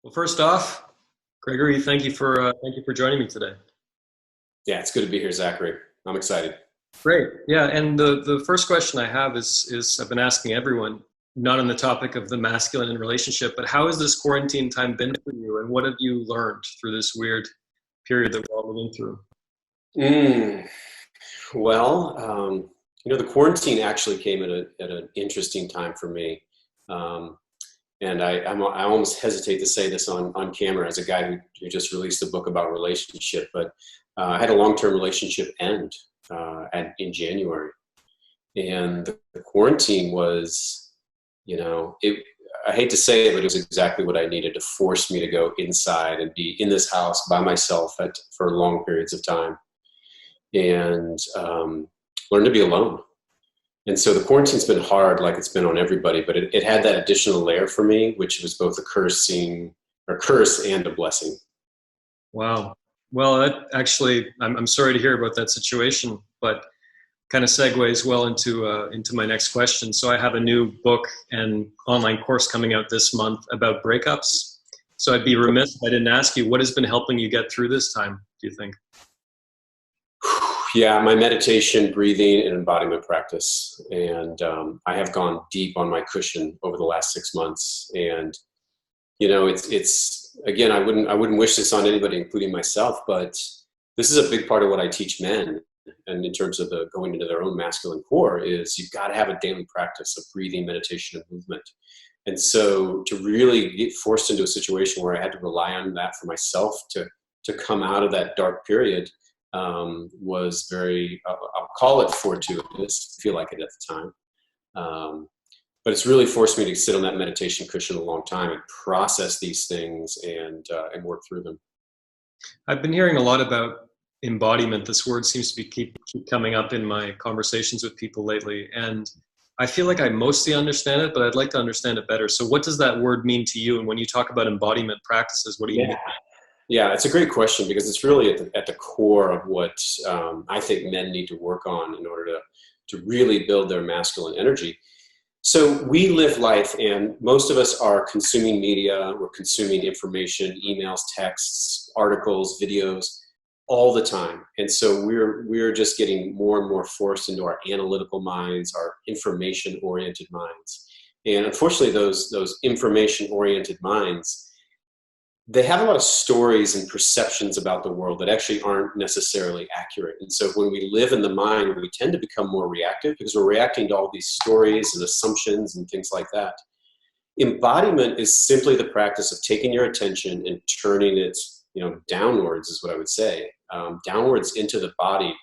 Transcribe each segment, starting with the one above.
Well, first off, Gregory, thank you for joining me today. Yeah, it's good to be here, Zachary. I'm excited. Great. Yeah, and the first question I have is I've been asking everyone, not on the topic of the masculine in relationship, but how has this quarantine time been for you, and what have you learned through this weird period that we're all living through? Mm, well, the quarantine actually came at an interesting time for me. Um, and I almost hesitate to say this on camera as a guy who just released a book about relationship, but I had a long-term relationship end in January. And the quarantine was, I hate to say it, but it was exactly what I needed to force me to go inside and be in this house by myself for long periods of time and learn to be alone. And so the quarantine's been hard, like it's been on everybody, but it had that additional layer for me, which was both a curse and a blessing. Wow. Well, that actually, I'm sorry to hear about that situation, but kind of segues well into my next question. So I have a new book and online course coming out this month about breakups. So I'd be remiss if I didn't ask you, what has been helping you get through this time, do you think? Yeah, my meditation, breathing, and embodiment practice. And I have gone deep on my cushion over the last 6 months. And it's again, I wouldn't wish this on anybody, including myself, but this is a big part of what I teach men. And in terms of the going into their own masculine core, is you've got to have a daily practice of breathing, meditation, and movement. And so to really get forced into a situation where I had to rely on that for myself to come out of that dark period was very, I'll call it fortuitous, feel like it at the time. But it's really forced me to sit on that meditation cushion a long time and process these things and work through them. I've been hearing a lot about embodiment. This word seems to be keep coming up in my conversations with people lately. And I feel like I mostly understand it, but I'd like to understand it better. So what does that word mean to you? And when you talk about embodiment practices, what do you Yeah. mean? Yeah, it's a great question because it's really at the core of what I think men need to work on in order to really build their masculine energy. So we live life, and most of us are consuming media, we're consuming information, emails, texts, articles, videos all the time. And so we're just getting more and more forced into our analytical minds, our information-oriented minds. And unfortunately, those information-oriented minds, they have a lot of stories and perceptions about the world that actually aren't necessarily accurate. And so when we live in the mind, we tend to become more reactive because we're reacting to all these stories and assumptions and things like that. Embodiment is simply the practice of taking your attention and turning it, downwards is what I would say, downwards into the body.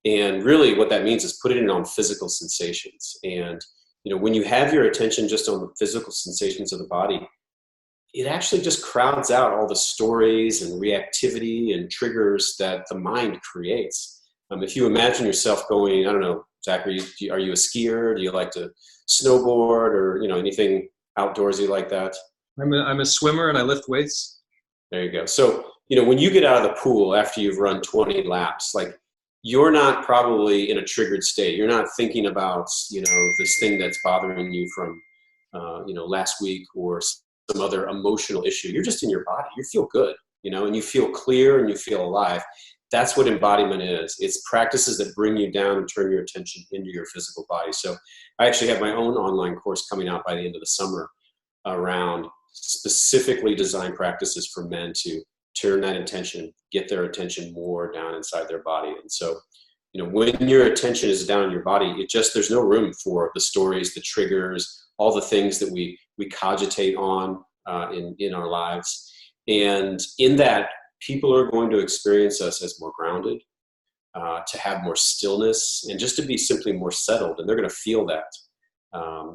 And really what that means is putting it on physical sensations. And, when you have your attention just on the physical sensations of the body, it actually just crowds out all the stories and reactivity and triggers that the mind creates. If you imagine yourself going, I don't know, Zachary, are you a skier? Do you like to snowboard or, anything outdoorsy like that? I'm a swimmer and I lift weights. There you go. So, when you get out of the pool after you've run 20 laps, like you're not probably in a triggered state. You're not thinking about, this thing that's bothering you from, last week or some other emotional issue. You're just in your body. You feel good, and you feel clear and you feel alive. That's what embodiment is. It's practices that bring you down and turn your attention into your physical body. So I actually have my own online course coming out by the end of the summer around specifically designed practices for men to turn that attention, get their attention more down inside their body. And so, when your attention is down in your body, there's no room for the stories, the triggers, all the things that we cogitate on in our lives. And in that, people are going to experience us as more grounded, to have more stillness, and just to be simply more settled. And they're going to feel that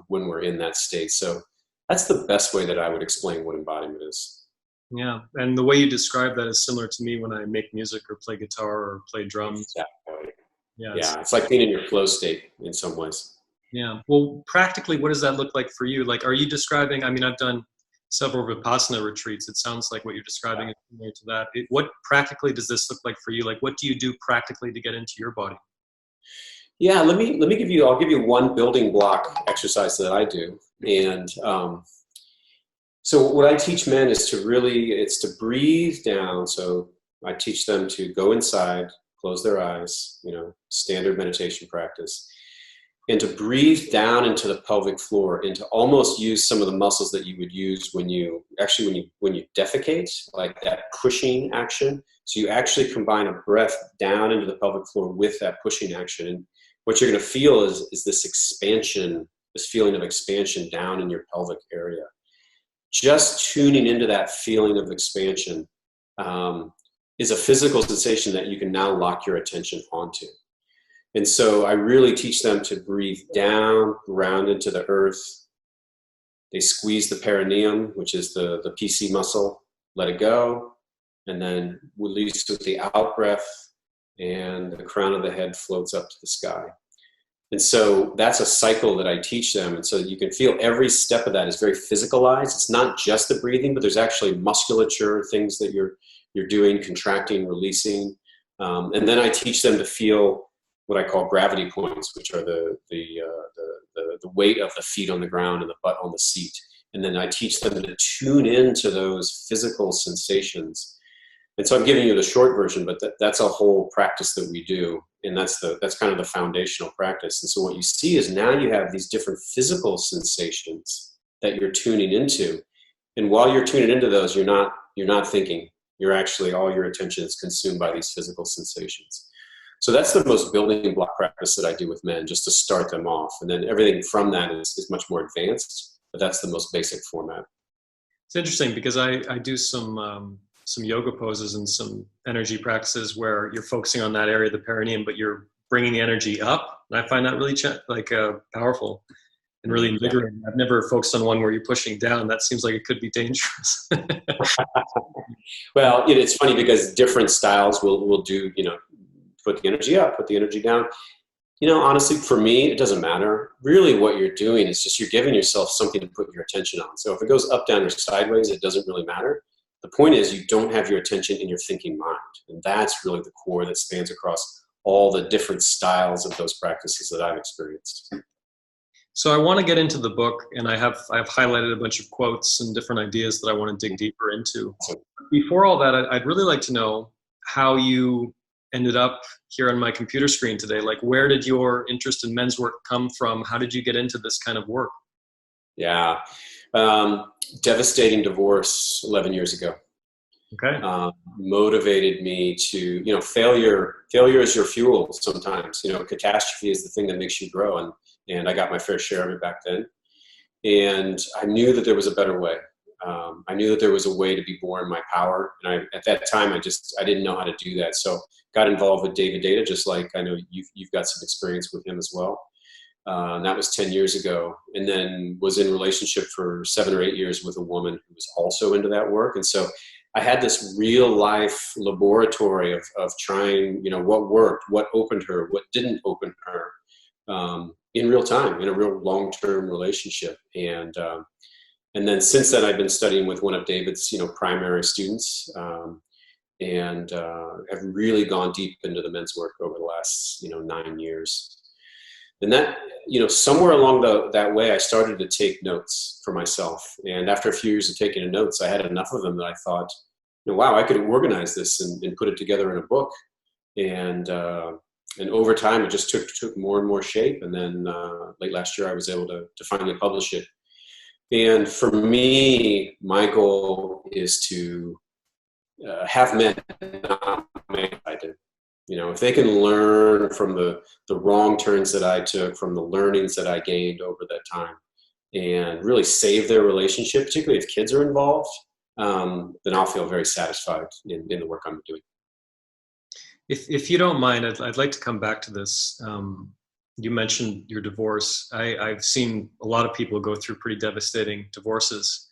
when we're in that state. So that's the best way that I would explain what embodiment is. Yeah. And the way you describe that is similar to me when I make music or play guitar or play drums. Exactly. Yeah. Yeah, it's like being in your flow state in some ways. Yeah. Well, practically, what does that look like for you? Like, are you describing, I mean, I've done several Vipassana retreats. It sounds like what you're describing is similar to that. What practically does this look like for you? Like, what do you do practically to get into your body? Yeah, I'll give you one building block exercise that I do. And So what I teach men is it's to breathe down. So I teach them to go inside, close their eyes, standard meditation practice, and to breathe down into the pelvic floor and to almost use some of the muscles that you would use when you defecate, like that pushing action. So you actually combine a breath down into the pelvic floor with that pushing action. And what you're going to feel is this expansion, this feeling of expansion down in your pelvic area. Just tuning into that feeling of expansion is a physical sensation that you can now lock your attention onto. And so I really teach them to breathe down, round into the earth. They squeeze the perineum, which is the PC muscle, let it go, and then release with the out breath, and the crown of the head floats up to the sky. And so that's a cycle that I teach them. And so you can feel every step of that is very physicalized. It's not just the breathing, but there's actually musculature, things that you're doing, contracting, releasing. And then I teach them to feel what I call gravity points, which are the weight of the feet on the ground and the butt on the seat. And then I teach them to tune into those physical sensations. And so I'm giving you the short version, but that's a whole practice that we do. And that's kind of the foundational practice. And so what you see is now you have these different physical sensations that you're tuning into. And while you're tuning into those, you're not thinking. You're actually, all your attention is consumed by these physical sensations. So that's the most building block practice that I do with men, just to start them off. And then everything from that is much more advanced, but that's the most basic format. It's interesting because I do some yoga poses and some energy practices where you're focusing on that area of the perineum, but you're bringing the energy up. And I find that really powerful and really invigorating. I've never focused on one where you're pushing down. That seems like it could be dangerous. Well, it's funny because different styles will do, put the energy up, put the energy down. Honestly, for me, it doesn't matter. Really what you're doing is just you're giving yourself something to put your attention on. So if it goes up, down, or sideways, it doesn't really matter. The point is you don't have your attention in your thinking mind. And that's really the core that spans across all the different styles of those practices that I've experienced. So I want to get into the book, and I've highlighted a bunch of quotes and different ideas that I want to dig deeper into. Before all that, I'd really like to know how you ended up here on my computer screen today. Like, where did your interest in men's work come from? How did you get into this kind of work? Yeah. Devastating divorce 11 years ago. Okay. Motivated me to, failure is your fuel sometimes. Catastrophe is the thing that makes you grow. And I got my fair share of it back then. And I knew that there was a better way. I knew that there was a way to be born in my power. And at that time, I didn't know how to do that. So got involved with David Data, just like I know you've got some experience with him as well. And that was 10 years ago. And then was in a relationship for 7 or 8 years with a woman who was also into that work. And so I had this real life laboratory of trying, what worked, what opened her, what didn't open her, in real time, in a real long-term relationship. And then since then, I've been studying with one of David's, primary students, and have really gone deep into the men's work over the last, 9 years. And that, somewhere along that way, I started to take notes for myself. And after a few years of taking notes, I had enough of them that I thought, wow, I could organize this and put it together in a book. And over time, it just took more and more shape. And then late last year, I was able to finally publish it. And for me, my goal is to have men not make what I did. If they can learn from the wrong turns that I took, from the learnings that I gained over that time, and really save their relationship, particularly if kids are involved, then I'll feel very satisfied in the work I'm doing. If you don't mind, I'd like to come back to this. You mentioned your divorce. I've seen a lot of people go through pretty devastating divorces.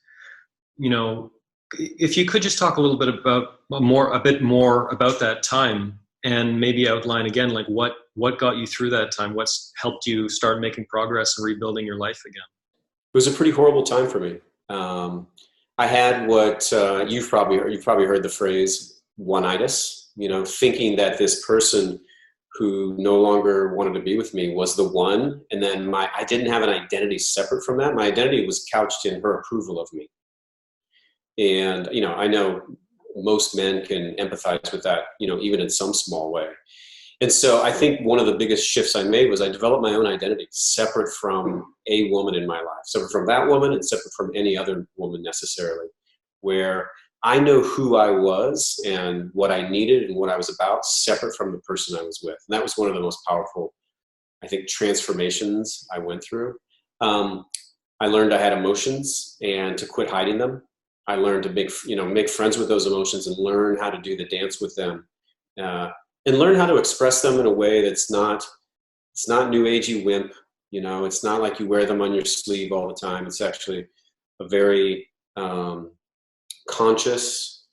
If you could just talk a little bit a bit more about that time, and maybe outline again, like what got you through that time? What's helped you start making progress and rebuilding your life again? It was a pretty horrible time for me. I had what you've probably heard the phrase one-itis. Thinking that this person who no longer wanted to be with me was the one, and then I didn't have an identity separate from that. My identity was couched in her approval of me. And, I know most men can empathize with that, even in some small way. And so I think one of the biggest shifts I made was I developed my own identity separate from a woman in my life, separate from that woman and separate from any other woman necessarily, where I know who I was and what I needed and what I was about separate from the person I was with. And that was one of the most powerful, I think, transformations I went through. I learned I had emotions and to quit hiding them. I learned to make friends with those emotions and learn how to do the dance with them. And learn how to express them in a way it's not new agey wimp. It's not like you wear them on your sleeve all the time. It's actually a very conscious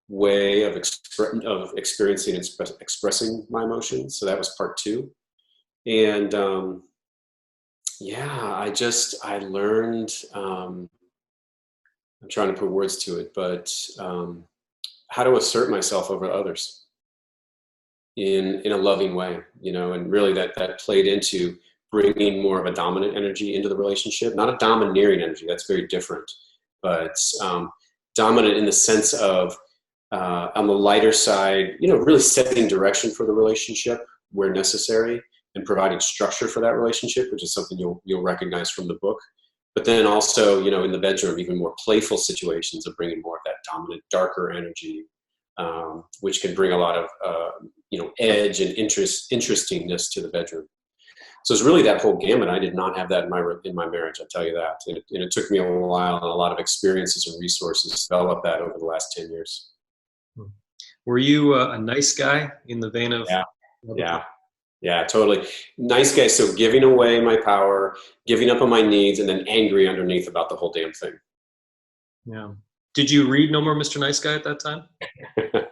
way of experiencing and expressing my emotions. So that was part two. And I learned, I'm trying to put words to it, but how to assert myself over others in a loving way, and really that played into bringing more of a dominant energy into the relationship, not a domineering energy. That's very different, but dominant in the sense of on the lighter side, really setting direction for the relationship where necessary and providing structure for that relationship, which is something you'll recognize from the book. But then also, in the bedroom, even more playful situations of bringing more of that dominant, darker energy, which can bring a lot of edge and interestingness to the bedroom. So it's really that whole gamut. I did not have that in my marriage, I'll tell you that. And it took me a while and a lot of experiences and resources to develop that over the last 10 years. Were you a nice guy in the vein of? Yeah, totally. Nice guy. So giving away my power, giving up on my needs, and then angry underneath about the whole damn thing. Yeah. Did you read No More Mr. Nice Guy at that time?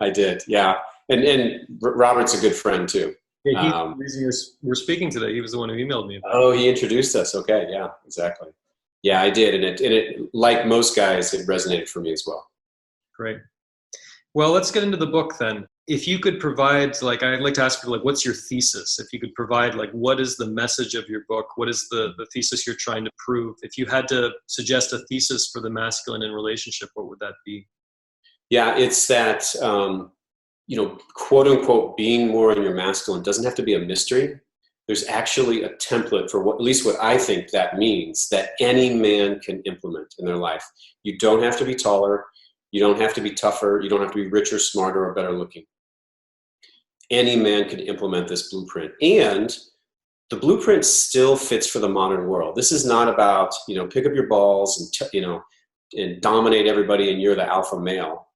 I did. Yeah. And Robert's a good friend too. Yeah, he's the reason we're speaking today. He was the one who emailed me about it. Oh, he introduced us. Okay. Yeah, exactly. Yeah, I did. And it, like most guys, it resonated for me as well. Great. Well, let's get into the book then. If you could provide, I'd like to ask you, what's your thesis? If you could provide, what is the message of your book? What is the thesis you're trying to prove? If you had to suggest a thesis for the masculine in relationship, what would that be? Yeah, it's that, quote unquote, being more in your masculine doesn't have to be a mystery. There's actually a template for at least what I think that means, that any man can implement in their life. You don't have to be taller. You don't have to be tougher. You don't have to be richer, smarter, or better looking. Any man can implement this blueprint. And the blueprint still fits for the modern world. This is not about, pick up your balls and, and dominate everybody and you're the alpha male.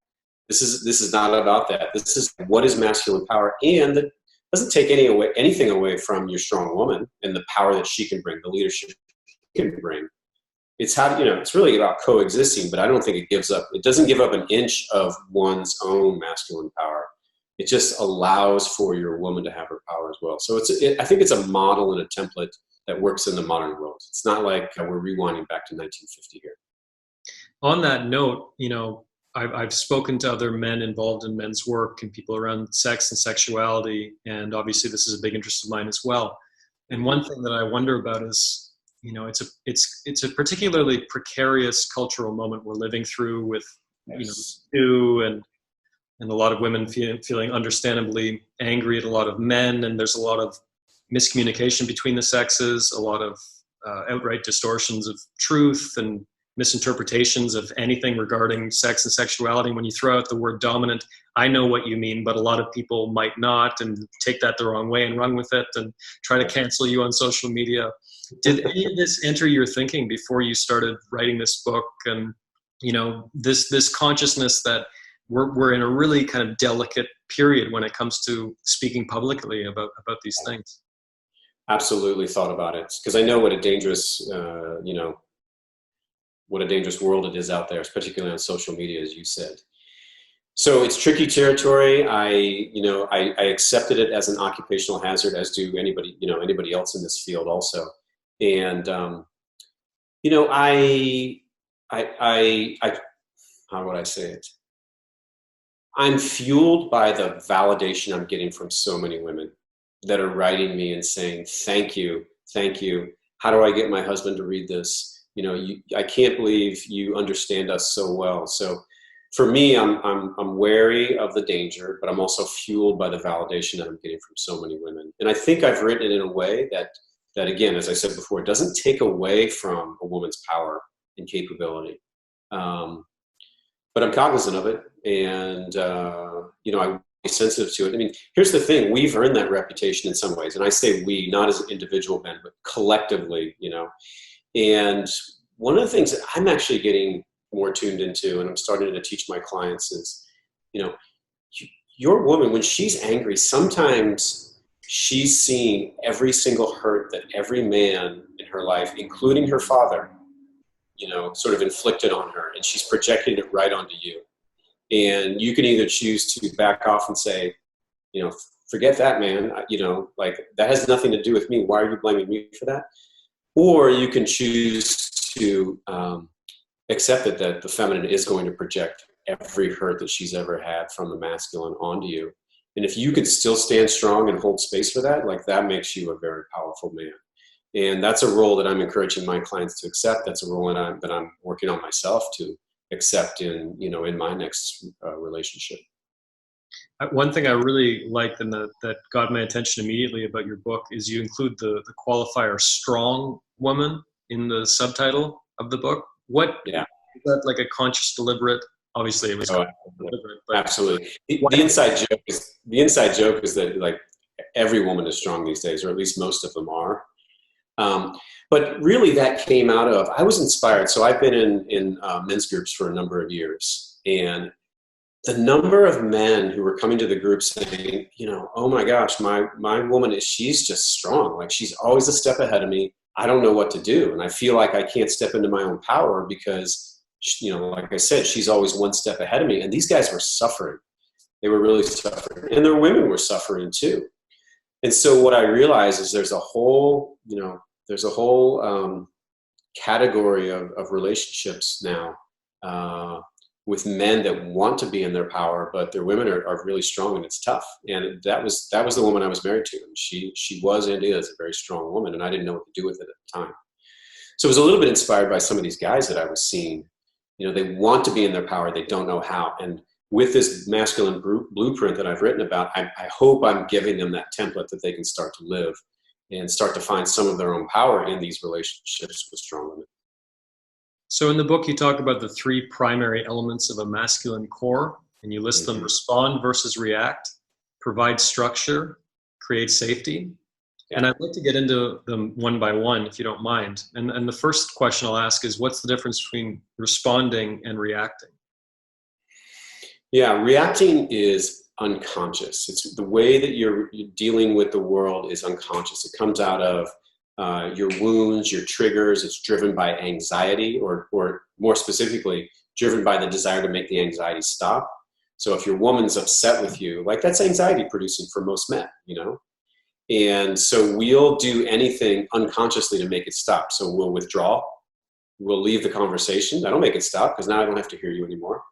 This is not about that. This is what is masculine power. And it doesn't take anything away from your strong woman and the power that she can bring, the leadership she can bring. It's how, it's really about coexisting, but I don't think it doesn't give up an inch of one's own masculine power. It just allows for your woman to have her power as well. So I think it's a model and a template that works in the modern world. It's not like we're rewinding back to 1950 here. On that note, I've spoken to other men involved in men's work and people around sex and sexuality, and obviously this is a big interest of mine as well. And one thing that I wonder about is, it's a particularly precarious cultural moment we're living through with, you and a lot of women feeling understandably angry at a lot of men, and there's a lot of miscommunication between the sexes, a lot of outright distortions of truth and misinterpretations of anything regarding sex and sexuality. When you throw out the word dominant, I know what you mean, but a lot of people might not and take that the wrong way and run with it and try to cancel you on social media. Did any of this enter your thinking before you started writing this book? And, this consciousness that we're in a really kind of delicate period when it comes to speaking publicly about these things. Absolutely thought about it, because I know what a dangerous, what a dangerous world it is out there, particularly on social media, as you said. So it's tricky territory. I accepted it as an occupational hazard, as do anybody else in this field also. And, how would I say it? I'm fueled by the validation I'm getting from so many women that are writing me and saying, thank you. How do I get my husband to read this? I can't believe you understand us so well. So for me, I'm wary of the danger, but I'm also fueled by the validation that I'm getting from so many women. And I think I've written it in a way that again, as I said before, doesn't take away from a woman's power and capability. But I'm cognizant of it, and I'm sensitive to it. I mean, here's the thing: we've earned that reputation in some ways, and I say we, not as individual men, but collectively. And one of the things that I'm actually getting more tuned into, and I'm starting to teach my clients, is, your woman, when she's angry, sometimes she's seeing every single hurt that every man in her life, including her father, sort of inflicted on her, and she's projecting it right onto you. And you can either choose to back off and say, forget that, man, like that has nothing to do with me. Why are you blaming me for that? Or you can choose to accept that the feminine is going to project every hurt that she's ever had from the masculine onto you. And if you can still stand strong and hold space for that, like that makes you a very powerful man. And that's a role that I'm encouraging my clients to accept. That's a role that I'm working on myself to accept in my next relationship. One thing I really liked and that got my attention immediately about your book is you include the qualifier "strong woman" in the subtitle of the book. Yeah. Is that like a conscious, deliberate? Obviously, it was deliberate. But absolutely. The inside joke is that like every woman is strong these days, or at least most of them are. But really, that came out of, I was inspired. So I've been in men's groups for a number of years, and the number of men who were coming to the group saying, oh my gosh, my woman she's just strong. Like she's always a step ahead of me. I don't know what to do. And I feel like I can't step into my own power because, like I said, she's always one step ahead of me. And these guys were suffering. They were really suffering. And their women were suffering too. And so what I realized is there's a whole category of relationships now with men that want to be in their power, but their women are really strong, and it's tough. And that was the woman I was married to. And she was and is a very strong woman, and I didn't know what to do with it at the time. So it was a little bit inspired by some of these guys that I was seeing. They want to be in their power, they don't know how. And with this masculine blueprint that I've written about, I hope I'm giving them that template that they can start to live and start to find some of their own power in these relationships with strong women. So in the book, you talk about the three primary elements of a masculine core, and you list them: respond versus react, provide structure, create safety. Yeah. And I'd like to get into them one by one, if you don't mind. And the first question I'll ask is, what's the difference between responding and reacting? Yeah, reacting is unconscious. It's the way that you're dealing with the world is unconscious. It comes out of your wounds, your triggers. It's driven by anxiety, or more specifically, driven by the desire to make the anxiety stop. So if your woman's upset with you, like that's anxiety producing for most men, And so we'll do anything unconsciously to make it stop. So we'll withdraw. We'll leave the conversation. That'll make it stop because now I don't have to hear you anymore.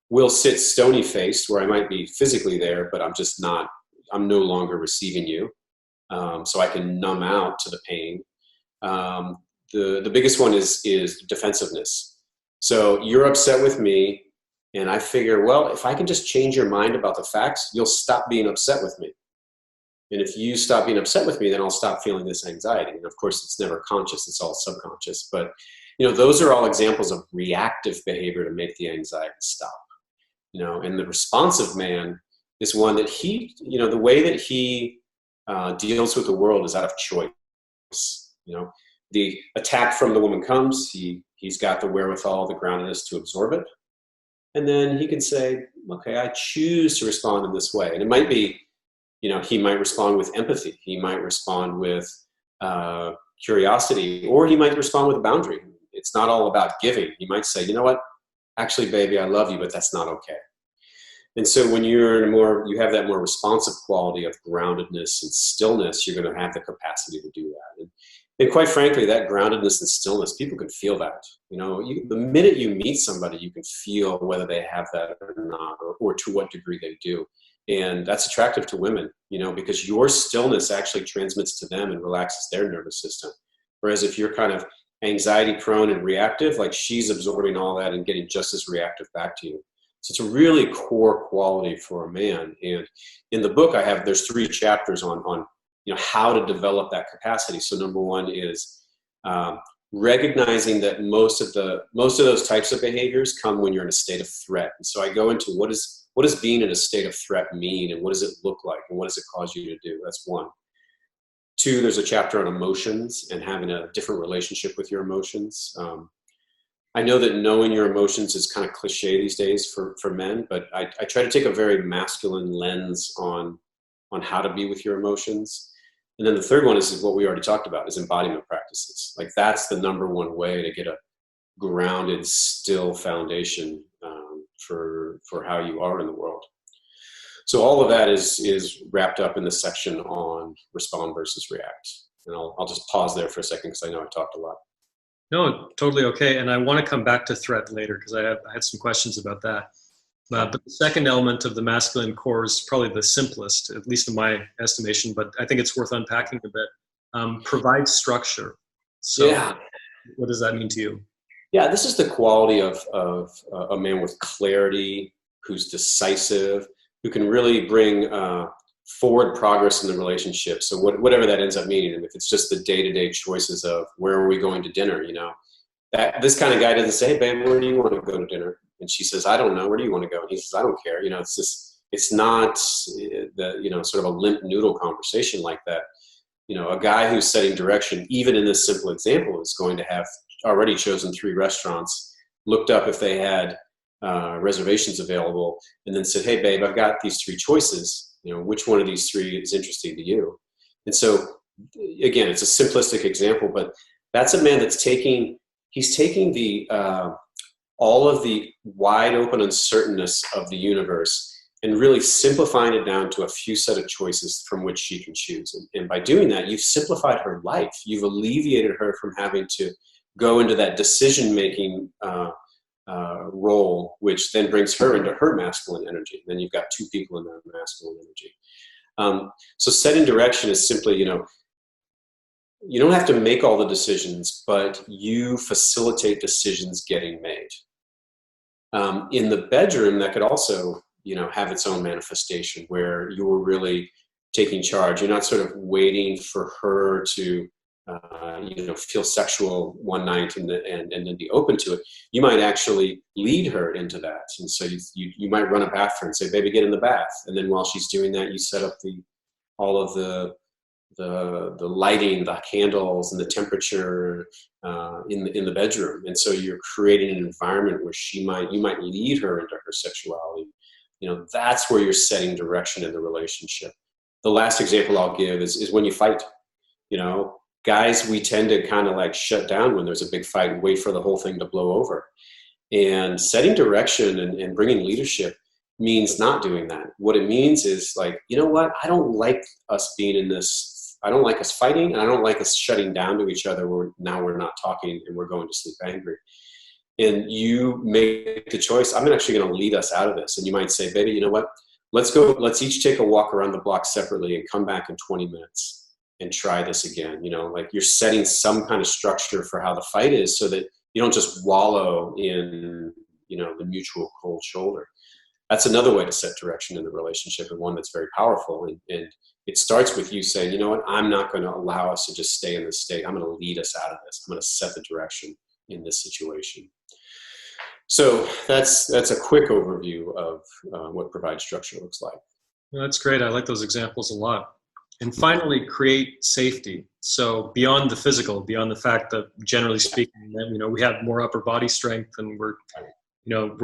We'll sit stony-faced where I might be physically there, but I'm no longer receiving you. So I can numb out to the pain. The biggest one is defensiveness. So you're upset with me, and I figure, well, if I can just change your mind about the facts, you'll stop being upset with me. And if you stop being upset with me, then I'll stop feeling this anxiety. And of course, it's never conscious, it's all subconscious. But those are all examples of reactive behavior to make the anxiety stop. And the responsive man is one that the way that he deals with the world is out of choice. The attack from the woman comes, he's got the wherewithal, the groundedness to absorb it. And then he can say, okay, I choose to respond in this way. And it might be, he might respond with empathy. He might respond with curiosity, or he might respond with a boundary. It's not all about giving. He might say, you know what? Actually, baby, I love you, but that's not okay. And so when you have that more responsive quality of groundedness and stillness, you're going to have the capacity to do that. And quite frankly, that groundedness and stillness, people can feel that. The minute you meet somebody, you can feel whether they have that or not, or to what degree they do. And that's attractive to women, because your stillness actually transmits to them and relaxes their nervous system. Whereas if you're kind of anxiety prone and reactive, like she's absorbing all that and getting just as reactive back to you. So it's a really core quality for a man. And in the book there's 3 chapters on how to develop that capacity. So number 1 is recognizing that most of those types of behaviors come when you're in a state of threat. And so I go into what does being in a state of threat mean, and what does it look like, and what does it cause you to do? That's 1. 2, there's a chapter on emotions and having a different relationship with your emotions. I know that knowing your emotions is kind of cliche these days for men, but I try to take a very masculine lens on how to be with your emotions. And then the 3rd one is what we already talked about, is embodiment practices. Like that's the number 1 way to get a grounded, still foundation for how you are in the world. So all of that is wrapped up in the section on respond versus react. And I'll just pause there for a second because I know I talked a lot. No, totally okay. And I want to come back to threat later because I had some questions about that. But the second element of the masculine core is probably the simplest, at least in my estimation, but I think it's worth unpacking a bit. Provide structure. So what does that mean to you? Yeah, this is the quality of a man with clarity, who's decisive, who can really bring forward progress in the relationship. So whatever that ends up meaning, and if it's just the day-to-day choices of where are we going to dinner, that this kind of guy doesn't say, hey, babe, where do you want to go to dinner? And she says, I don't know. Where do you want to go? And he says, I don't care. It's not sort of a limp noodle conversation like that. A guy who's setting direction, even in this simple example, is going to have already chosen 3 restaurants, looked up if they had reservations available, and then said, hey, babe, I've got these 3 choices. Which one of these 3 is interesting to you? And so, again, it's a simplistic example, but that's a man that's taking the all of the wide open uncertainness of the universe and really simplifying it down to a few set of choices from which she can choose. And by doing that, you've simplified her life. You've alleviated her from having to go into that decision-making role, which then brings her into her masculine energy. Then you've got 2 people in their masculine energy. So setting direction is simply, you don't have to make all the decisions, but you facilitate decisions getting made. In the bedroom, that could also, have its own manifestation where you're really taking charge. You're not sort of waiting for her to, feel sexual one night and then be open to it. You might actually lead her into that. And so you might run a bath for her and say, baby, get in the bath. And then while she's doing that, you set up all of the lighting, the candles, and the temperature in the bedroom. And so you're creating an environment where you might lead her into her sexuality. That's where you're setting direction in the relationship. The last example I'll give is when you fight. Guys, we tend to kind of like shut down when there's a big fight and wait for the whole thing to blow over. And setting direction and bringing leadership means not doing that. What it means is like, you know what? I don't like us being in this. I don't like us fighting, and I don't like us shutting down to each other. Now we're not talking and we're going to sleep angry. And you make the choice. I'm actually going to lead us out of this. And you might say, baby, you know what? Let's go. Let's each take a walk around the block separately and come back in 20 minutes and try this again. Like you're setting some kind of structure for how the fight is so that you don't just wallow in, the mutual cold shoulder. That's another way to set direction in the relationship, and one that's very powerful. And it starts with you saying, you know what, I'm not going to allow us to just stay in this state. I'm going to lead us out of this. I'm going to set the direction in this situation. So that's a quick overview of what provide structure looks like. Well, that's great. I like those examples a lot. And finally, create safety. So beyond the physical, beyond the fact that generally speaking, we have more upper body strength, and we're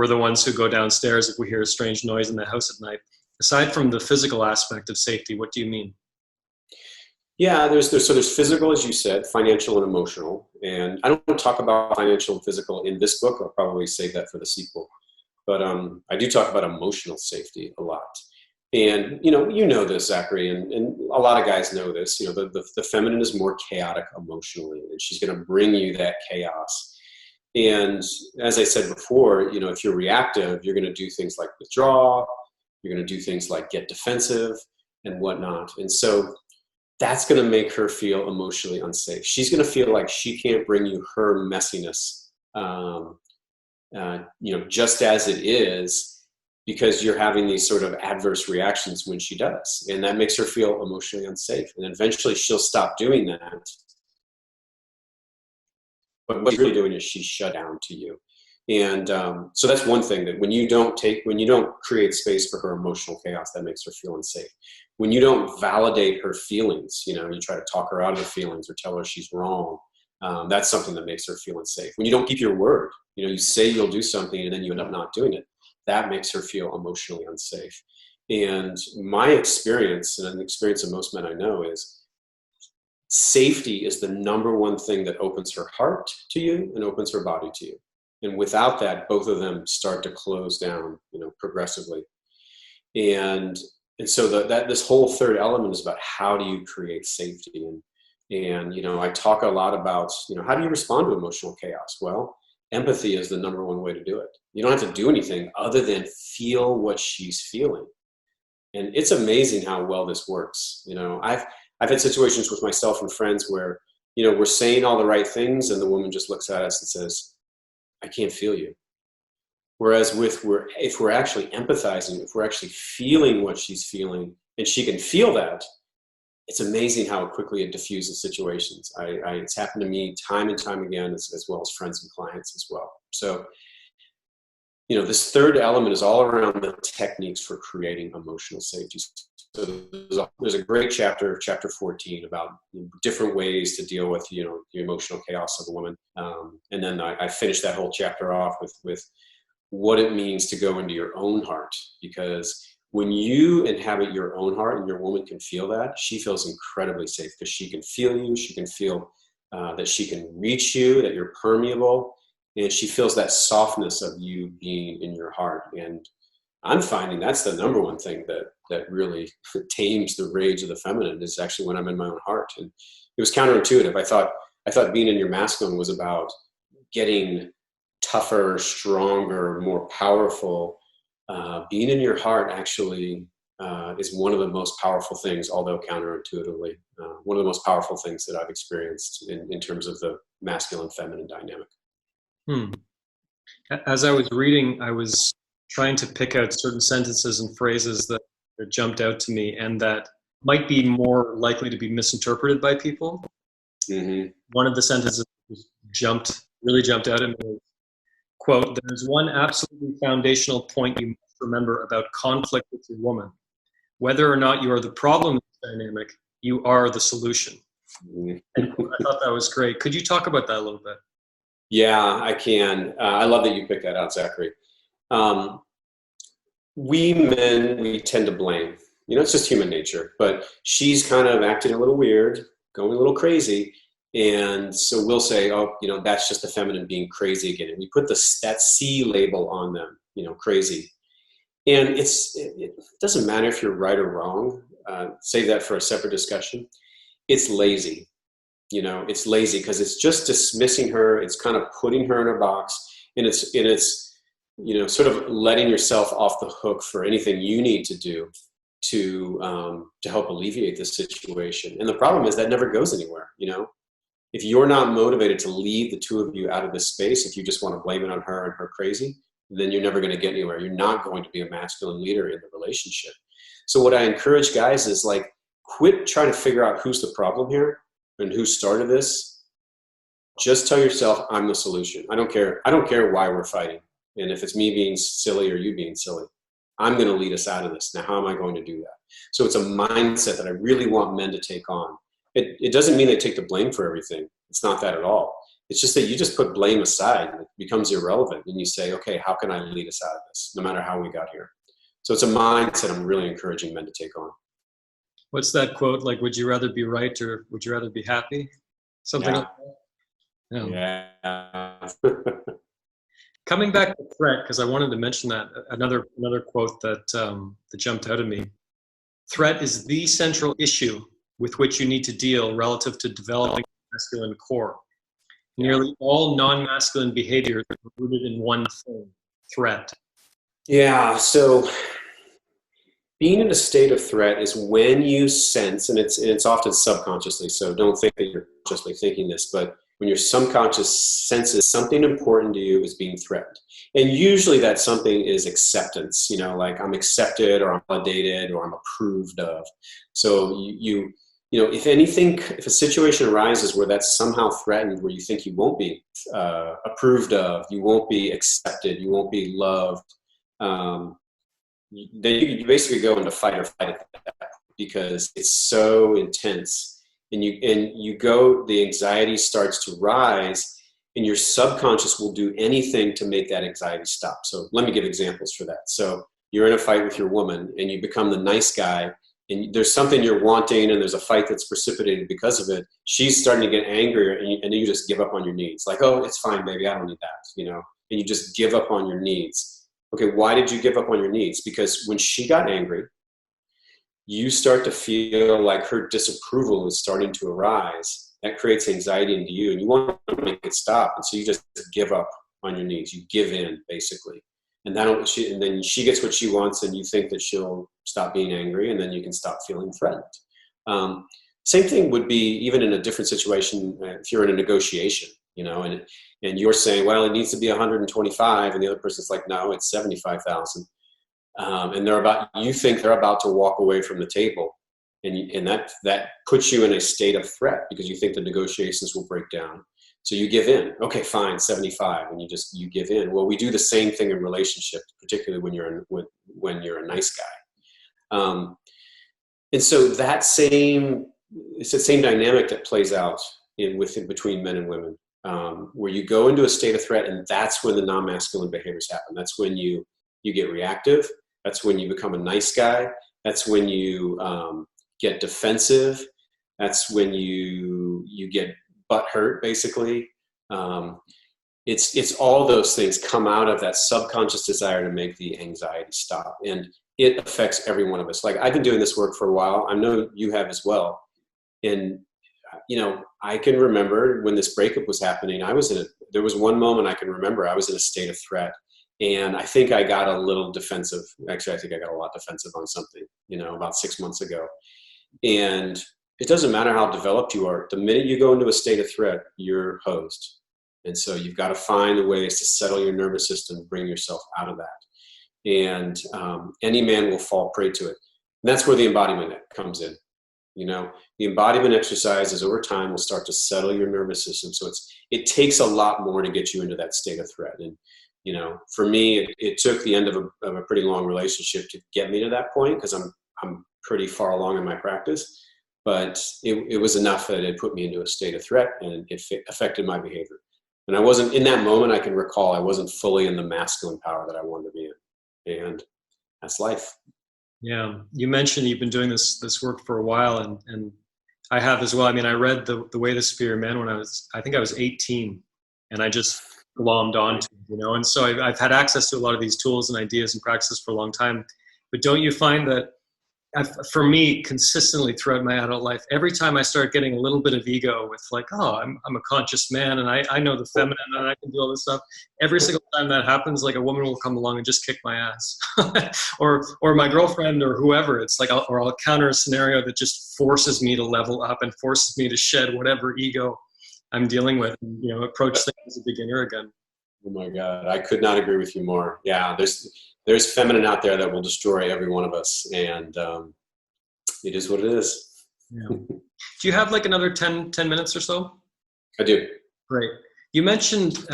the ones who go downstairs if we hear a strange noise in the house at night. Aside from the physical aspect of safety, what do you mean? Yeah, there's physical, as you said, financial and emotional. And I don't talk about financial and physical in this book. I'll probably save that for the sequel. But I do talk about emotional safety a lot. And, you know this, Zachary, and a lot of guys know this, the feminine is more chaotic emotionally, and she's going to bring you that chaos. And as I said before, if you're reactive, you're going to do things like withdraw, you're going to do things like get defensive and whatnot. And so that's going to make her feel emotionally unsafe. She's going to feel like she can't bring you her messiness, just as it is, because you're having these sort of adverse reactions when she does. And that makes her feel emotionally unsafe. And eventually she'll stop doing that. But what she's really doing is she's shut down to you. And so that's one thing, that when you don't create space for her emotional chaos, that makes her feel unsafe. When you don't validate her feelings, you try to talk her out of the feelings or tell her she's wrong, that's something that makes her feel unsafe. When you don't keep your word, you say you'll do something and then you end up not doing it, that makes her feel emotionally unsafe. And my experience, and the experience of most men I know, is safety is the number one thing that opens her heart to you and opens her body to you. And without that, both of them start to close down, progressively. And so this whole third element is about how do you create safety? And I talk a lot about, how do you respond to emotional chaos? Well, empathy is the number one way to do it. You don't have to do anything other than feel what she's feeling. And it's amazing how well this works. I've had situations with myself and friends where, we're saying all the right things and the woman just looks at us and says, I can't feel you. Whereas if we're actually empathizing, if we're actually feeling what she's feeling and she can feel that, it's amazing how quickly it diffuses situations. It's happened to me time and time again, as well as friends and clients as well. So, this third element is all around the techniques for creating emotional safety. So there's a great chapter 14, about different ways to deal with, the emotional chaos of a woman. And then I finished that whole chapter off with what it means to go into your own heart. Because when you inhabit your own heart and your woman can feel that, she feels incredibly safe, because she can feel you. She can feel that she can reach you, that you're permeable. And she feels that softness of you being in your heart. And I'm finding that's the number one thing that really tames the rage of the feminine, is actually when I'm in my own heart. And it was counterintuitive. I thought being in your masculine was about getting tougher, stronger, more powerful. Being in your heart actually is one of the most powerful things, although counterintuitively, one of the most powerful things that I've experienced in terms of the masculine-feminine dynamic. As I was reading, I was trying to pick out certain sentences and phrases that jumped out to me and that might be more likely to be misinterpreted by people. Mm-hmm. One of the sentences really jumped out at me was, quote, "There's one absolutely foundational point you must remember about conflict with your woman. Whether or not you are the problem in this dynamic, you are the solution." Mm-hmm. And I thought that was great. Could you talk about that a little bit? Yeah, I can. I love that you picked that out, Zachary. We men, we tend to blame. It's just human nature. But she's kind of acting a little weird, going a little crazy. And so we'll say, oh, that's just the feminine being crazy again. And we put that C label on them, crazy. And it doesn't matter if you're right or wrong. Save that for a separate discussion. It's lazy. It's lazy because it's just dismissing her. It's kind of putting her in a box, and it's sort of letting yourself off the hook for anything you need to do to help alleviate this situation. And the problem is that never goes anywhere. If you're not motivated to leave the two of you out of this space, if you just want to blame it on her and her crazy, then you're never going to get anywhere. You're not going to be a masculine leader in the relationship. So what I encourage guys is, quit trying to figure out who's the problem here and who started this. Just tell yourself, I'm the solution. I don't care why we're fighting. And if it's me being silly or you being silly, I'm going to lead us out of this. Now, how am I going to do that? So it's a mindset that I really want men to take on. It doesn't mean they take the blame for everything. It's not that at all. It's just that you just put blame aside and it becomes irrelevant. And you say, okay, how can I lead us out of this, no matter how we got here? So it's a mindset I'm really encouraging men to take on. What's that quote? Would you rather be right or would you rather be happy? Something like that? Yeah. Coming back to threat, because I wanted to mention that, another quote that jumped out at me. Threat is the central issue with which you need to deal relative to developing a masculine core. Nearly all non-masculine behaviors are rooted in one thing: threat. Yeah, so Being in a state of threat is when you sense, and it's often subconsciously, so don't think that you're consciously thinking this, but when your subconscious senses something important to you is being threatened. And usually that something is acceptance, like I'm accepted or I'm validated or I'm approved of. So if anything, if a situation arises where that's somehow threatened, where you think you won't be approved of, you won't be accepted, you won't be loved, then you basically go into fight or flight at that point, because it's so intense, and the anxiety starts to rise, and your subconscious will do anything to make that anxiety stop. So let me give examples for that. So you're in a fight with your woman and you become the nice guy, and there's something you're wanting and there's a fight that's precipitated because of it. She's starting to get angrier, and then you just give up on your needs. Like, oh, it's fine, baby, I don't need that, and you just give up on your needs. Okay, why did you give up on your needs? Because when she got angry, you start to feel like her disapproval is starting to arise. That creates anxiety into you, and you want to make it stop. And so you just give up on your needs. You give in, basically. And then she gets what she wants, and you think that she'll stop being angry, and then you can stop feeling threatened. Same thing would be even in a different situation if you're in a negotiation, and you're saying, well, it needs to be 125, and the other person's like, no, it's 75,000. And you think they're about to walk away from the table, and that puts you in a state of threat because you think the negotiations will break down. So you give in. Okay, fine, 75, and you give in. Well, we do the same thing in relationships, particularly when you're a nice guy. And so it's the same dynamic that plays out between men and women, where you go into a state of threat, and that's when the non-masculine behaviors happen. That's when you get reactive. That's when you become a nice guy. That's when you get defensive. That's when you get butt hurt, basically. It's all those things come out of that subconscious desire to make the anxiety stop, and it affects every one of us. Like, I've been doing this work for a while. I know you have as well. And I can remember when this breakup was happening, there was one moment I can remember I was in a state of threat, and I think I got a little defensive. Actually, I think I got a lot defensive on something, about 6 months ago. And it doesn't matter how developed you are. The minute you go into a state of threat, you're hosed. And so you've got to find the ways to settle your nervous system, bring yourself out of that. And any man will fall prey to it. And that's where the embodiment comes in. The embodiment exercises over time will start to settle your nervous system. So it takes a lot more to get you into that state of threat. And, for me, it took the end of a pretty long relationship to get me to that point, because I'm pretty far along in my practice. But it was enough that it put me into a state of threat, and it affected my behavior. And I wasn't, in that moment, I can recall I wasn't fully in the masculine power that I wanted to be in. And that's life. Yeah. You mentioned you've been doing this work for a while, and I have as well. I mean, I read The Way to Superior Man when I think I was 18, and I just glommed onto it, and so I've had access to a lot of these tools and ideas and practices for a long time. But don't you find that for me, consistently throughout my adult life, every time I start getting a little bit of ego with like, oh, I'm a conscious man, and I know the feminine, and I can do all this stuff. Every single time that happens, like, a woman will come along and just kick my ass, or my girlfriend or whoever. It's like, I'll counter a scenario that just forces me to level up and forces me to shed whatever ego I'm dealing with, and, approach things as a beginner again. Oh my God, I could not agree with you more. Yeah, there's feminine out there that will destroy every one of us, and it is what it is. Yeah. Do you have like another 10 minutes or so? I do. Great. You mentioned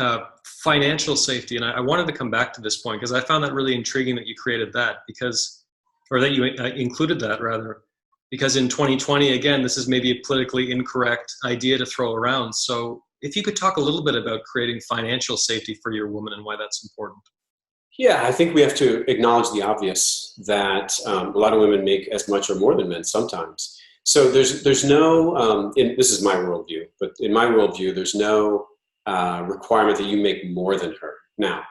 financial safety, and I wanted to come back to this point because I found that really intriguing that you created that, or that you included that rather, because in 2020, again, this is maybe a politically incorrect idea to throw around. So if you could talk a little bit about creating financial safety for your woman and why that's important. Yeah, I think we have to acknowledge the obvious that a lot of women make as much or more than men sometimes. So there's no, this is my worldview, but in my worldview, there's no requirement that you make more than her. Now,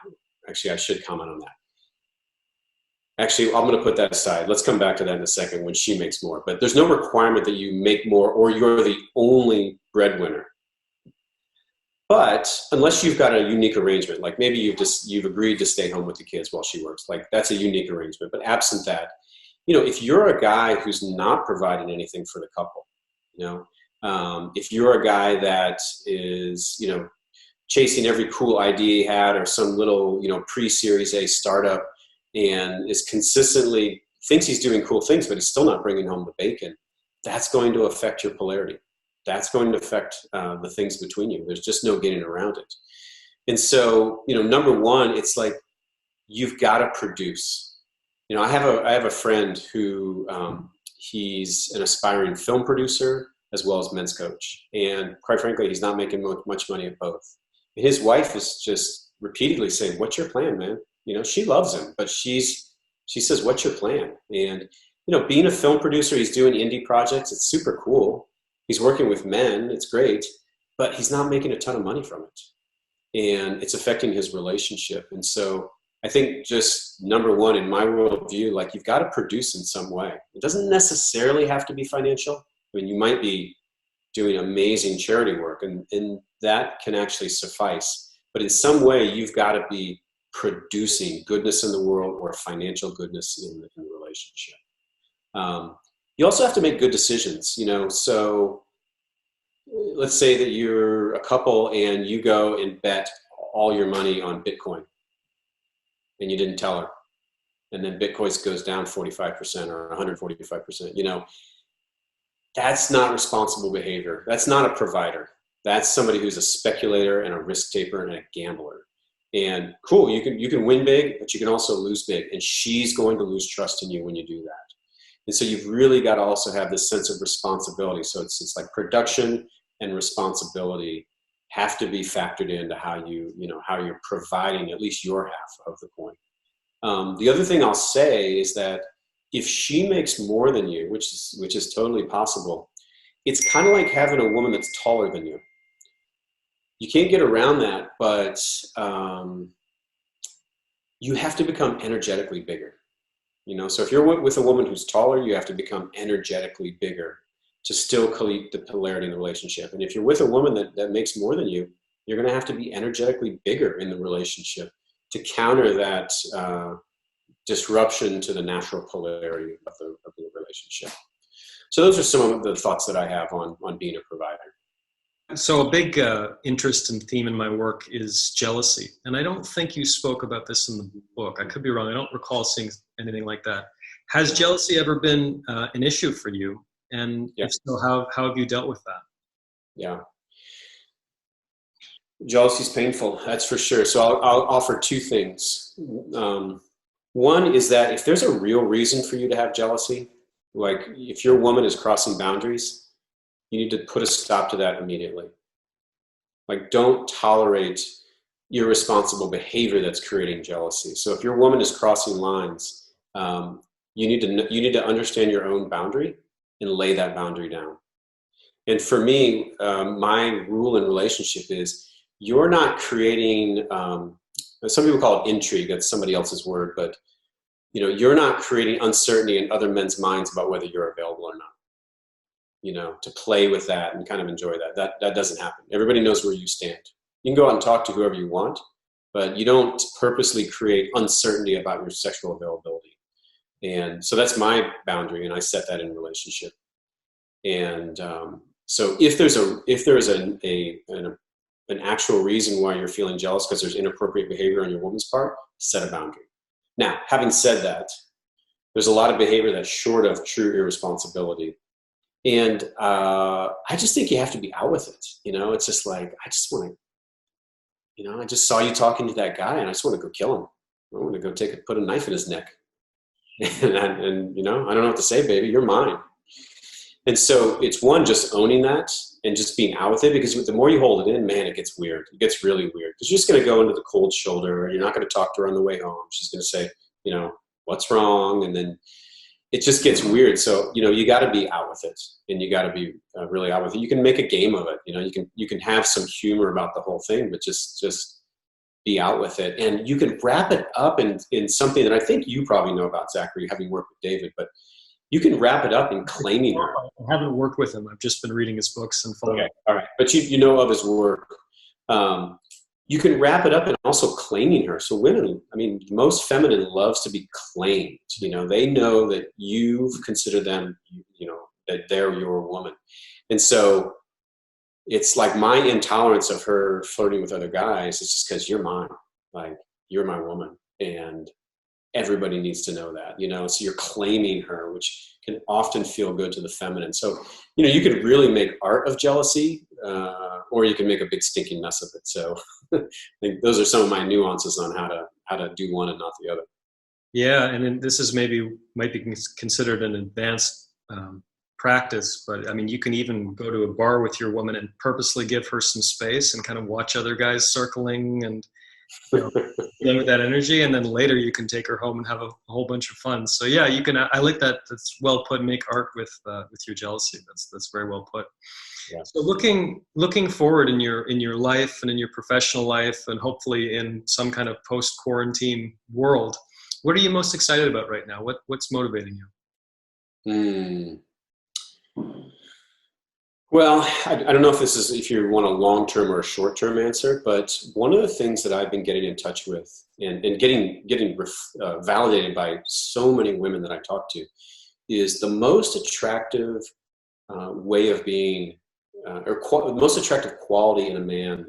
actually, I should comment on that. Actually, I'm going to put that aside. Let's come back to that in a second when she makes more. But there's no requirement that you make more or you're the only breadwinner. But unless you've got a unique arrangement, like maybe you've agreed to stay home with the kids while she works, like that's a unique arrangement. But absent that, if you're a guy who's not providing anything for the couple, if you're a guy that is, chasing every cool idea he had, or some little, pre-Series A startup, and is consistently thinks he's doing cool things, but he's still not bringing home the bacon, that's going to affect your polarity. That's going to affect the things between you. There's just no getting around it. And so, number one, it's like, you've got to produce. I have a friend who, he's an aspiring film producer as well as men's coach. And quite frankly, he's not making much money at both. And his wife is just repeatedly saying, "What's your plan, man?" She loves him, but she says, "What's your plan?" And, being a film producer, he's doing indie projects. It's super cool. He's working with men. It's great, but he's not making a ton of money from it. And it's affecting his relationship. And so I think just number one, in my worldview, like, you've got to produce in some way. It doesn't necessarily have to be financial. I mean, you might be doing amazing charity work, and that can actually suffice. But in some way, you've got to be producing goodness in the world, or financial goodness in the relationship. You also have to make good decisions, so let's say that you're a couple and you go and bet all your money on Bitcoin, and you didn't tell her. And then Bitcoin goes down 45% or 145%, that's not responsible behavior. That's not a provider. That's somebody who's a speculator and a risk taker and a gambler. And cool, you can win big, but you can also lose big. And she's going to lose trust in you when you do that. And so you've really got to also have this sense of responsibility. So it's like production and responsibility have to be factored into how how you're providing at least your half of the coin. The other thing I'll say is that if she makes more than you, which is totally possible, it's kind of like having a woman that's taller than you. You can't get around that, but you have to become energetically bigger. So if you're with a woman who's taller, you have to become energetically bigger to still keep the polarity in the relationship. And if you're with a woman that makes more than you, you're going to have to be energetically bigger in the relationship to counter that disruption to the natural polarity of the relationship. So those are some of the thoughts that I have on being a provider. So a big interest and theme in my work is jealousy. And I don't think you spoke about this in the book. I could be wrong. I don't recall seeing anything like that. Has jealousy ever been an issue for you? And if so, how have you dealt with that? Yeah. Jealousy is painful, that's for sure. So I'll offer two things. One is that if there's a real reason for you to have jealousy, like if your woman is crossing boundaries, you need to put a stop to that immediately. Like, don't tolerate irresponsible behavior that's creating jealousy. So if your woman is crossing lines, you need to understand your own boundary and lay that boundary down. And for me, my rule in relationship is you're not creating, some people call it intrigue, that's somebody else's word, but you're not creating uncertainty in other men's minds about whether you're available or not. To play with that and kind of enjoy that. That doesn't happen. Everybody knows where you stand. You can go out and talk to whoever you want, but you don't purposely create uncertainty about your sexual availability. And so that's my boundary, and I set that in relationship. And so if there is an actual reason why you're feeling jealous because there's inappropriate behavior on your woman's part, set a boundary. Now, having said that, there's a lot of behavior that's short of true irresponsibility. And I just think you have to be out with it. It's just like, I just want to, I just saw you talking to that guy and I just want to go kill him. I want to go put a knife in his neck. and I don't know what to say, baby, you're mine. And so it's one, just owning that and just being out with it, because the more you hold it in, man, it gets weird. It gets really weird because you're just going to go into the cold shoulder. You're not going to talk to her on the way home. She's going to say, what's wrong? And then it just gets weird. So, you got to be out with it, and you got to be really out with it. You can make a game of it. You can have some humor about the whole thing, but just be out with it. And you can wrap it up in something that I think you probably know about, Zachary, having worked with David, but you can wrap it up in claiming her. I haven't worked with him. I've just been reading his books and following. Okay. All right. But you know of his work. you can wrap it up in also claiming her. So women, I mean, most feminine loves to be claimed. They know that you've considered them, that they're your woman. And so it's like my intolerance of her flirting with other guys. It's just because you're mine, like you're my woman, and everybody needs to know that, so you're claiming her, which can often feel good to the feminine. So, you could really make art of jealousy, or you can make a big stinking mess of it. So I think those are some of my nuances on how to do one and not the other. Yeah. And then this is might be considered an advanced practice, but I mean, you can even go to a bar with your woman and purposely give her some space and kind of watch other guys circling and dealing with that energy, and then later you can take her home and have a whole bunch of fun. So yeah, you can. I like that. That's well put. Make art with your jealousy. That's very well put. Yeah. So looking forward in your life and in your professional life, and hopefully in some kind of post quarantine world, what are you most excited about right now? What's motivating you? Well, I don't know if you want a long-term or a short-term answer, but one of the things that I've been getting in touch with and getting validated by so many women that I talk to is the most attractive way of being, the most attractive quality in a man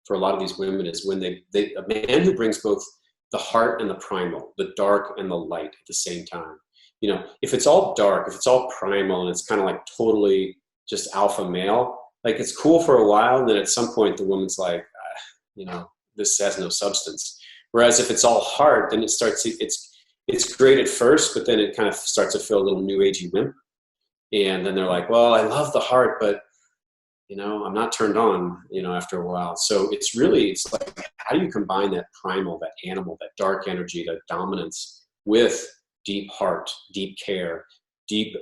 for a lot of these women is when a man who brings both the heart and the primal, the dark and the light at the same time. If it's all dark, if it's all primal, and it's kind of like totally just alpha male, like it's cool for a while, and then at some point the woman's like, this has no substance. Whereas if it's all heart, then it's great at first, but then it kind of starts to feel a little new agey wimp. And then they're like, well, I love the heart, but I'm not turned on, after a while. So it's like, how do you combine that primal, that animal, that dark energy, that dominance with deep heart, deep care, deep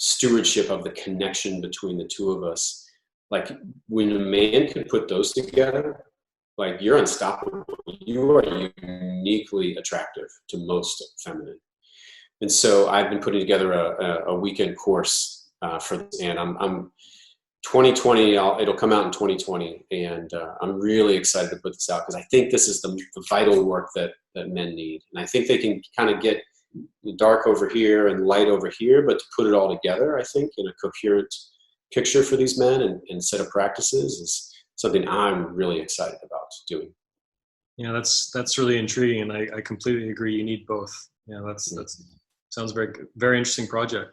stewardship of the connection between the two of us? Like when a man can put those together, like you're unstoppable. You are uniquely attractive to most feminine. And so I've been putting together a weekend course for this, and I'm 2020. It'll come out in 2020, and I'm really excited to put this out because I think this is the vital work that men need, and I think they can kind of get dark over here and light over here, but to put it all together, I think in a coherent picture for these men and set of practices is something I'm really excited about doing. Yeah, that's really intriguing, and I completely agree. You need both. Yeah, that's sounds very very interesting project.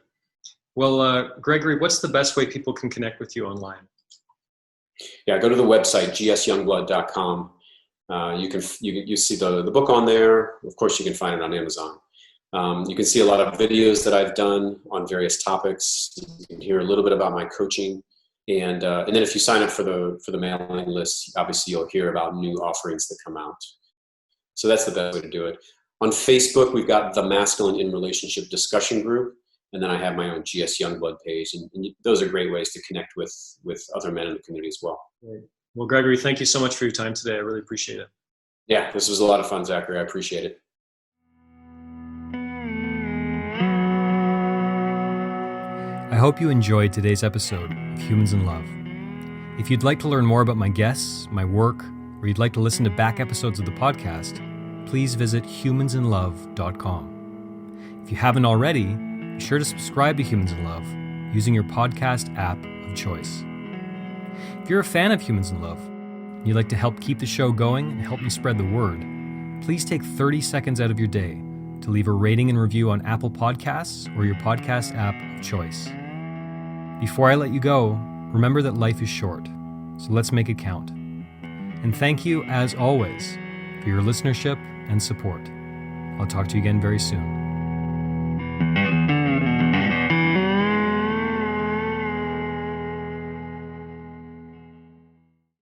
Well, Gregory, what's the best way people can connect with you online? Yeah, go to the website gsyoungblood.com. You see the book on there. Of course, you can find it on Amazon. You can see a lot of videos that I've done on various topics. You can hear a little bit about my coaching, and then if you sign up for the mailing list, obviously you'll hear about new offerings that come out. So that's the best way to do it. On Facebook, we've got the Masculine in Relationship discussion group, and then I have my own GS Youngblood page, and those are great ways to connect with other men in the community as well. Great. Well, Gregory, thank you so much for your time today. I really appreciate it. Yeah, this was a lot of fun, Zachary. I appreciate it. I hope you enjoyed today's episode of Humans in Love. If you'd like to learn more about my guests, my work, or you'd like to listen to back episodes of the podcast, please visit humansinlove.com. If you haven't already, be sure to subscribe to Humans in Love using your podcast app of choice. If you're a fan of Humans in Love, and you'd like to help keep the show going and help me spread the word, please take 30 seconds out of your day to leave a rating and review on Apple Podcasts or your podcast app of choice. Before I let you go, remember that life is short, so let's make it count. And thank you, as always, for your listenership and support. I'll talk to you again very soon.